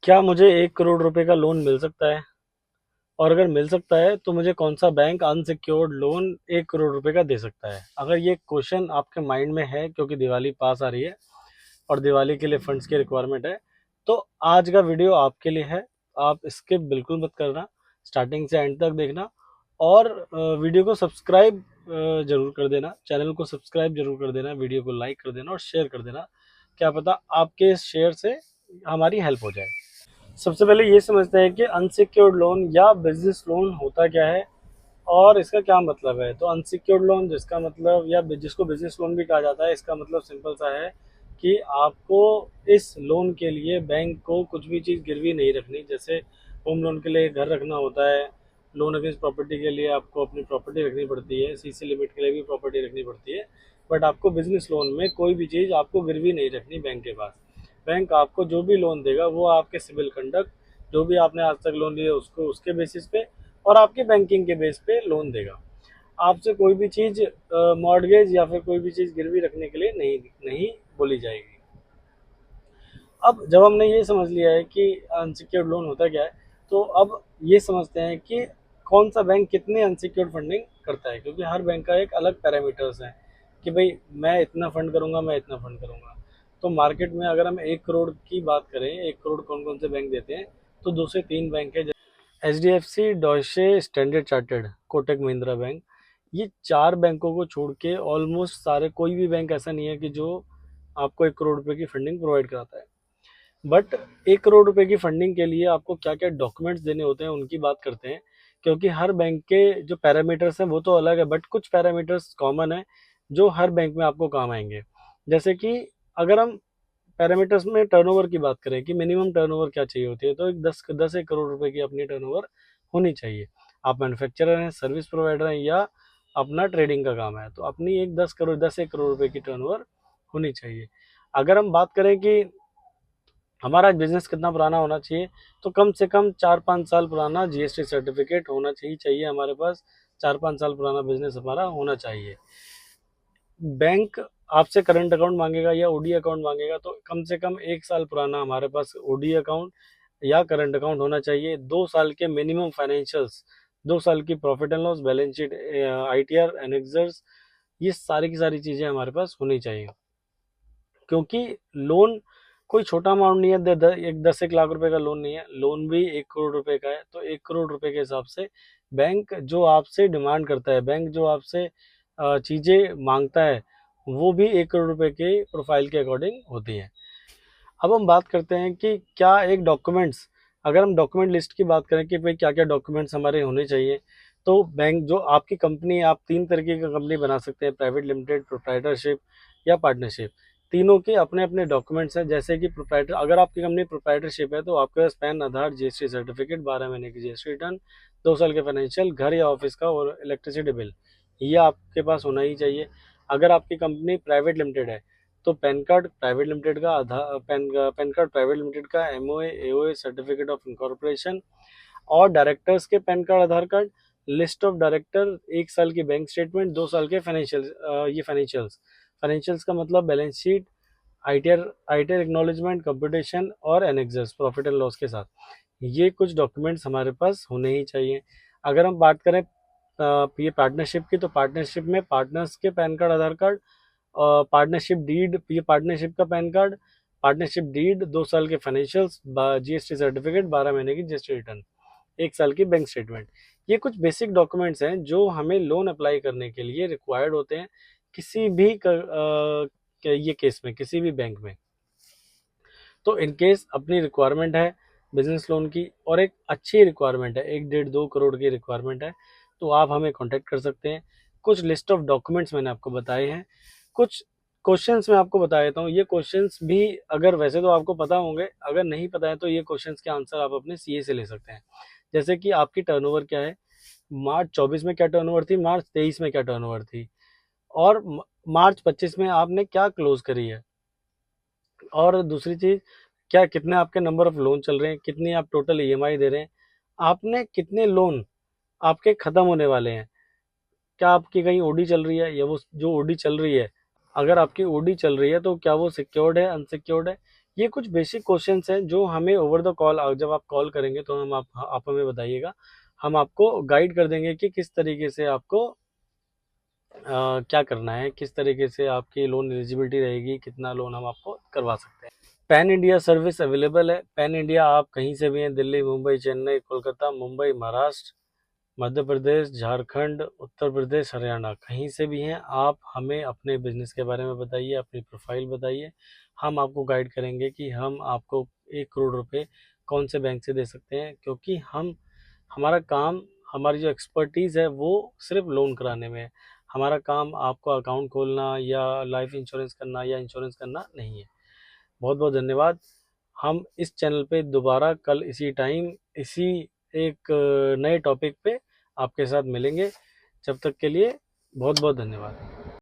क्या मुझे 1 करोड़ रुपए का लोन मिल सकता है? और अगर मिल सकता है तो मुझे कौन सा बैंक अनसिक्योर्ड लोन 1 करोड़ रुपए का दे सकता है? अगर ये क्वेश्चन आपके माइंड में है क्योंकि दिवाली पास आ रही है और दिवाली के लिए फंड्स की रिक्वायरमेंट है, तो आज का वीडियो आपके लिए है। आप स्किप बिल्कुल मत करना, स्टार्टिंग से एंड तक देखना और वीडियो को सब्सक्राइब जरूर कर देना, चैनल को सब्सक्राइब जरूर कर देना, वीडियो को लाइक कर देना और शेयर कर देना। क्या पता आपके इस शेयर से हमारी हेल्प हो जाए। सबसे पहले ये समझते हैं कि अनसिक्योर्ड लोन या बिजनेस लोन होता क्या है और इसका क्या मतलब है। तो अनसिक्योर्ड लोन जिसका मतलब या जिसको बिजनेस लोन भी कहा जाता है, इसका मतलब सिंपल सा है कि आपको इस लोन के लिए बैंक को कुछ भी चीज़ गिरवी नहीं रखनी। जैसे होम लोन के लिए घर रखना होता है, लोन अगेंस्ट प्रॉपर्टी के लिए आपको अपनी प्रॉपर्टी रखनी पड़ती है, सीसी लिमिट के लिए भी प्रॉपर्टी रखनी पड़ती है। बट आपको बिजनेस लोन में कोई भी चीज़ आपको गिरवी नहीं रखनी बैंक के पास। बैंक आपको जो भी लोन देगा वो आपके सिविल कंडक्ट, जो भी आपने आज तक लोन लिया उसको उसके बेसिस पे और आपके बैंकिंग के बेस पे लोन देगा। आपसे कोई भी चीज़ मॉर्गेज या फिर कोई भी चीज़ गिरवी रखने के लिए नहीं नहीं बोली जाएगी। अब जब हमने ये समझ लिया है कि अनसिक्योर्ड लोन होता क्या है, तो अब ये समझते हैं कि कौन सा बैंक कितने अनसिक्योर्ड फंडिंग करता है, क्योंकि हर बैंक का एक अलग पैरामीटर्स है कि भाई मैं इतना फंड करूंगा, मैं इतना फंड करूंगा। तो मार्केट में अगर हम 1 करोड़ की बात करें, 1 करोड़ कौन कौन से बैंक देते हैं, तो 2 से 3 बैंक है। HDFC, Deutsche, standard chartered, Kotak Mahindra bank. ये 4 बैंकों को छोड़ के ऑलमोस्ट सारे, कोई भी बैंक ऐसा नहीं है कि जो आपको 1 करोड़ रुपए की फंडिंग प्रोवाइड कराता है। बट 1 करोड़ रुपए की फंडिंग के लिए आपको क्या क्या डॉक्यूमेंट्स देने होते हैं उनकी बात करते हैं, क्योंकि हर बैंक के जो पैरामीटर्स हैं वो तो अलग है, बट कुछ पैरामीटर्स कॉमन है जो हर बैंक में आपको काम आएंगे। जैसे कि अगर हम पैरामीटर्स में टर्नओवर की बात करें कि मिनिमम टर्नओवर क्या चाहिए होती है, तो एक 10 एक करोड़ रुपए की अपनी टर्नओवर होनी चाहिए। आप मैन्युफैक्चरर हैं, सर्विस प्रोवाइडर हैं या अपना ट्रेडिंग का काम है, तो अपनी एक 10 एक करोड़ रुपए की टर्नओवर होनी चाहिए। अगर हम बात करें कि हमारा बिजनेस कितना पुराना होना चाहिए, तो कम से कम 4-5 साल पुराना GST सर्टिफिकेट होना चाहिए हमारे पास। 4-5 साल पुराना बिजनेस हमारा होना चाहिए। बैंक आपसे करंट अकाउंट मांगेगा या OD अकाउंट मांगेगा, तो कम से कम 1 साल पुराना हमारे पास OD अकाउंट या करंट अकाउंट होना चाहिए। 2 साल के मिनिमम फाइनेंशियल्स, 2 साल की profit and loss, balance sheet, ITR, annexures, ये सारी की सारी चीज़ें हमारे पास होनी चाहिए। क्योंकि लोन कोई छोटा अमाउंट नहीं है, एक 10 एक लाख रुपए का लोन नहीं है, लोन भी 1 करोड़ रुपए का है। तो 1 करोड़ रुपए के हिसाब से बैंक जो आपसे डिमांड करता है, बैंक जो आपसे चीज़ें मांगता है, वो भी 1 करोड़ रुपए के प्रोफाइल के अकॉर्डिंग होती है। अब हम बात करते हैं कि क्या एक डॉक्यूमेंट्स, अगर हम डॉक्यूमेंट लिस्ट की बात करें कि भाई क्या क्या डॉक्यूमेंट्स हमारे होने चाहिए, तो बैंक जो आपकी कंपनी है, आप 3 तरीके की कंपनी बना सकते हैं, प्राइवेट लिमिटेड, प्रोप्राइटरशिप या पार्टनरशिप। तीनों के अपने अपने डॉक्यूमेंट्स हैं। जैसे कि प्रोप्राइटर, अगर आपकी कंपनी प्रोप्राइटरशिप है तो आपके पास पैन, आधार, GST सर्टिफिकेट, 12 महीने की GST रिटर्न, 2 साल के फाइनेंशियल, घर या ऑफिस का और इलेक्ट्रिसिटी बिल, ये आपके पास होना ही चाहिए। अगर आपकी कंपनी प्राइवेट लिमिटेड है तो पैन कार्ड प्राइवेट लिमिटेड का, आधार पैन कार्ड प्राइवेट लिमिटेड का, MOA, AOA, certificate of incorporation और डायरेक्टर्स के pan card, Aadhaar card, list of director, 1 साल की बैंक स्टेटमेंट, 2 साल के फाइनेंशियल, ये फाइनेंशियल्स, फाइनेंशियल्स का मतलब balance sheet, ITR acknowledgement, computation और एनेक्सर्स प्रॉफिट एंड लॉस के साथ। ये कुछ डॉक्यूमेंट्स हमारे पास होने ही चाहिए। अगर हम बात करें ये पार्टनरशिप की, तो पार्टनरशिप में पार्टनर्स के पैन कार्ड, आधार कार्ड, पार्टनरशिप डीड, ये पार्टनरशिप का पैन कार्ड, पार्टनरशिप डीड, 2 साल के फाइनेंशियल्स, GST सर्टिफिकेट, 12 महीने की GST रिटर्न, 1 साल की बैंक स्टेटमेंट। ये कुछ बेसिक डॉक्यूमेंट्स हैं जो हमें लोन अप्लाई करने के लिए रिक्वायर्ड होते हैं किसी भी ये केस में, किसी भी बैंक में। तो इन केस अपनी रिक्वायरमेंट है बिजनेस लोन की और एक अच्छी रिक्वायरमेंट है, 1-1.5 2 करोड़ की रिक्वायरमेंट है, तो आप हमें कांटेक्ट कर सकते हैं। कुछ लिस्ट ऑफ डॉक्यूमेंट्स मैंने आपको बताए हैं, कुछ क्वेश्चंस मैं आपको बता देता हूँ। ये क्वेश्चंस भी अगर वैसे तो आपको पता होंगे, अगर नहीं पता है तो ये क्वेश्चंस के आंसर आप अपने CA से ले सकते हैं। जैसे कि आपकी टर्नओवर क्या है, मार्च 24 में क्या टर्नओवर थी, मार्च 23 में क्या टर्नओवर थी, और मार्च 25 में आपने क्या क्लोज करी है। और दूसरी चीज़, क्या कितने आपके नंबर ऑफ लोन चल रहे हैं, कितनी आप टोटल EMI दे रहे हैं, आपने कितने लोन आपके ख़त्म होने वाले हैं, क्या आपकी कहीं OD चल रही है, या वो जो OD चल रही है, अगर आपकी OD चल रही है तो क्या वो सिक्योर्ड है, अनसिक्योर्ड है। ये कुछ बेसिक क्वेश्चंस हैं जो हमें ओवर द कॉल, जब आप कॉल करेंगे तो आप हमें बताइएगा, हम आपको गाइड कर देंगे कि किस तरीके से आपको क्या करना है, किस तरीके से आपकी लोन एलिजिबिलिटी रहेगी, कितना लोन हम आपको करवा सकते हैं। पैन इंडिया सर्विस अवेलेबल है। पैन इंडिया आप कहीं से भी हैं, दिल्ली, मुंबई, चेन्नई, कोलकाता, मुंबई, महाराष्ट्र, मध्य प्रदेश, झारखंड, उत्तर प्रदेश, हरियाणा, कहीं से भी हैं आप, हमें अपने बिजनेस के बारे में बताइए, अपनी प्रोफाइल बताइए, हम आपको गाइड करेंगे कि हम आपको 1 करोड़ रुपए कौन से बैंक से दे सकते हैं, क्योंकि हमारा काम, हमारी जो एक्सपर्टीज़ है वो सिर्फ लोन कराने में है। हमारा काम आपको अकाउंट खोलना या लाइफ इंश्योरेंस करना या इंश्योरेंस करना नहीं है। बहुत बहुत धन्यवाद। हम इस चैनल पे दोबारा कल इसी टाइम, इसी एक नए टॉपिक पे आपके साथ मिलेंगे। जब तक के लिए बहुत बहुत धन्यवाद।